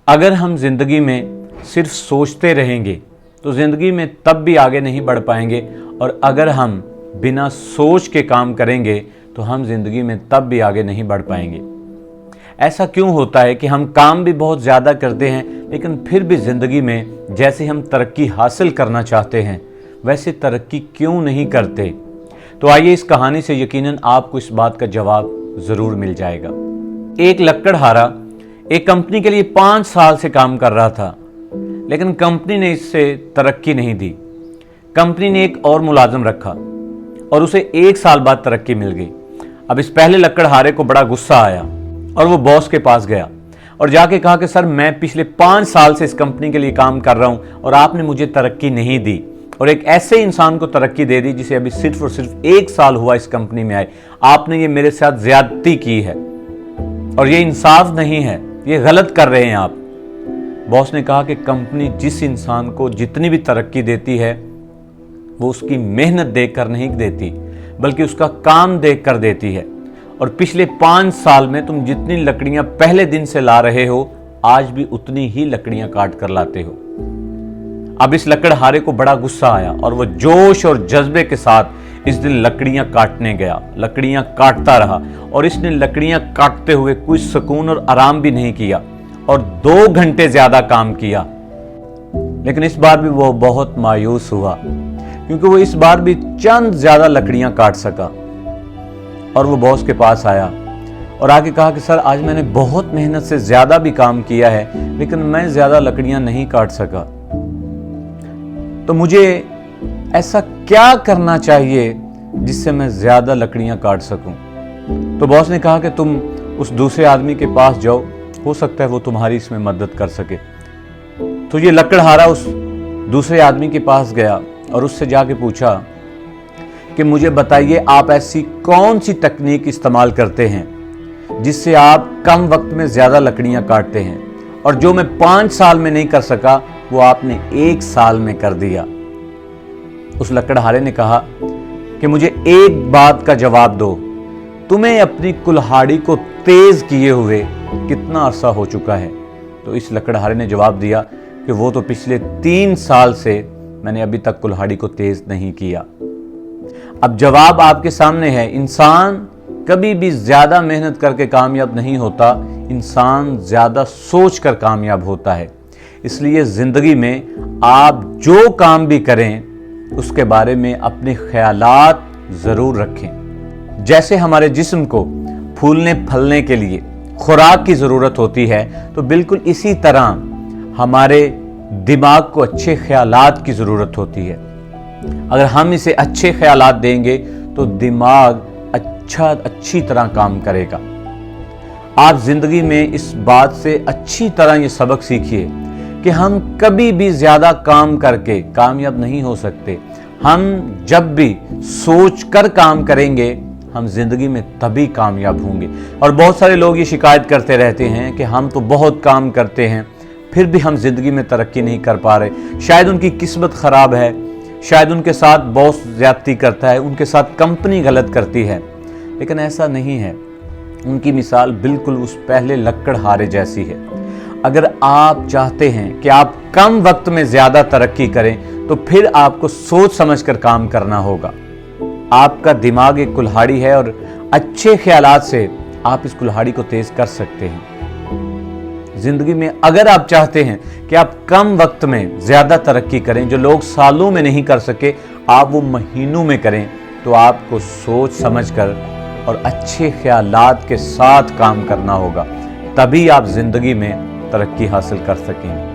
अगर हम ज़िंदगी में सिर्फ सोचते रहेंगे तो ज़िंदगी में तब भी आगे नहीं बढ़ पाएंगे, और अगर हम बिना सोच के काम करेंगे तो हम ज़िंदगी में तब भी आगे नहीं बढ़ पाएंगे। ऐसा क्यों होता है कि हम काम भी बहुत ज़्यादा करते हैं, लेकिन फिर भी ज़िंदगी में जैसे हम तरक्की हासिल करना चाहते हैं वैसे तरक्की क्यों नहीं करते? तो आइए इस कहानी से यकीनन आपको इस बात का जवाब ज़रूर मिल जाएगा। एक लकड़हारा एक कंपनी के लिए 5 साल से काम कर रहा था, लेकिन कंपनी ने इससे तरक्की नहीं दी। कंपनी ने एक और मुलाजिम रखा और उसे 1 साल बाद तरक्की मिल गई। अब इस पहले लकड़हारे को बड़ा गुस्सा आया और वो बॉस के पास गया और जाके कहा कि सर, मैं पिछले 5 साल से इस कंपनी के लिए काम कर रहा हूं और आपने मुझे तरक्की नहीं दी, और एक ऐसे इंसान को तरक्की दे दी जिसे अभी सिर्फ और सिर्फ 1 साल हुआ इस कंपनी में आए। आपने ये मेरे साथ ज्यादती की है और ये इंसाफ नहीं है, ये गलत कर रहे हैं आप। बॉस ने कहा कि कंपनी जिस इंसान को जितनी भी तरक्की देती है वो उसकी मेहनत देखकर नहीं देती, बल्कि उसका काम देखकर देती है। और पिछले 5 साल में तुम जितनी लकड़ियां पहले दिन से ला रहे हो, आज भी उतनी ही लकड़ियां काट कर लाते हो। अब इस लकड़हारे को बड़ा गुस्सा आया और वो जोश और जज्बे के साथ इस दिन लकड़ियां काटने गया। लकड़ियां काटता रहा और इसने लकड़ियां काटते हुए कोई सुकून और आराम भी नहीं किया और 2 घंटे ज्यादा काम किया। लेकिन इस बार भी वो बहुत मायूस हुआ, क्योंकि वो इस बार भी चंद ज्यादा लकड़ियां काट सका। और वो बॉस के पास आया और आके कहा कि सर, आज मैंने बहुत मेहनत से ज्यादा भी काम किया है, लेकिन मैं ज्यादा लकड़ियां नहीं काट सका। तो मुझे ऐसा क्या करना चाहिए जिससे मैं ज्यादा लकड़ियां काट सकूं? तो बॉस ने कहा कि तुम उस दूसरे आदमी के पास जाओ, हो सकता है वो तुम्हारी इसमें मदद कर सके। तो ये लकड़हारा उस दूसरे आदमी के पास गया और उससे जाके पूछा कि मुझे बताइए, आप ऐसी कौन सी तकनीक इस्तेमाल करते हैं जिससे आप कम वक्त में ज्यादा लकड़ियां काटते हैं, और जो मैं 5 साल में नहीं कर सका वो आपने 1 साल में कर दिया। उस लकड़हारे ने कहा कि मुझे एक बात का जवाब दो, तुम्हें अपनी कुल्हाड़ी को तेज किए हुए कितना अरसा हो चुका है? तो इस लकड़हारे ने जवाब दिया कि वो तो पिछले 3 साल से मैंने अभी तक कुल्हाड़ी को तेज नहीं किया। अब जवाब आपके सामने है। इंसान कभी भी ज्यादा मेहनत करके कामयाब नहीं होता, इंसान ज्यादा सोच कर कामयाब होता है। इसलिए जिंदगी में आप जो काम भी करें उसके बारे में अपने ख्यालात जरूर रखें। जैसे हमारे जिस्म को फूलने फलने के लिए खुराक की जरूरत होती है, तो बिल्कुल इसी तरह हमारे दिमाग को अच्छे ख्यालात की जरूरत होती है। अगर हम इसे अच्छे ख्यालात देंगे तो दिमाग अच्छी तरह काम करेगा। आप जिंदगी में इस बात से अच्छी तरह ये सबक सीखिए कि हम कभी भी ज्यादा काम करके कामयाब नहीं हो सकते। हम जब भी सोच कर काम करेंगे हम जिंदगी में तभी कामयाब होंगे। और बहुत सारे लोग ये शिकायत करते रहते हैं कि हम तो बहुत काम करते हैं फिर भी हम जिंदगी में तरक्की नहीं कर पा रहे। शायद उनकी किस्मत खराब है, शायद उनके साथ बॉस ज्यादती करता है, उनके साथ कंपनी गलत करती है, लेकिन ऐसा नहीं है। उनकी मिसाल बिल्कुल उस पहले लकड़हारे जैसी है। अगर आप चाहते हैं कि आप कम वक्त में ज्यादा तरक्की करें तो फिर आपको सोच समझकर काम करना होगा। आपका दिमाग एक कुल्हाड़ी है और अच्छे ख्यालात से आप इस कुल्हाड़ी को तेज कर सकते हैं। जिंदगी में अगर आप चाहते हैं कि आप कम वक्त में ज्यादा तरक्की करें, जो लोग सालों में नहीं कर सके आप वो महीनों में करें, तो आपको सोच समझकर और अच्छे ख्यालात के साथ काम करना होगा। तभी आप जिंदगी में तरक्की हासिल कर सकेंगे।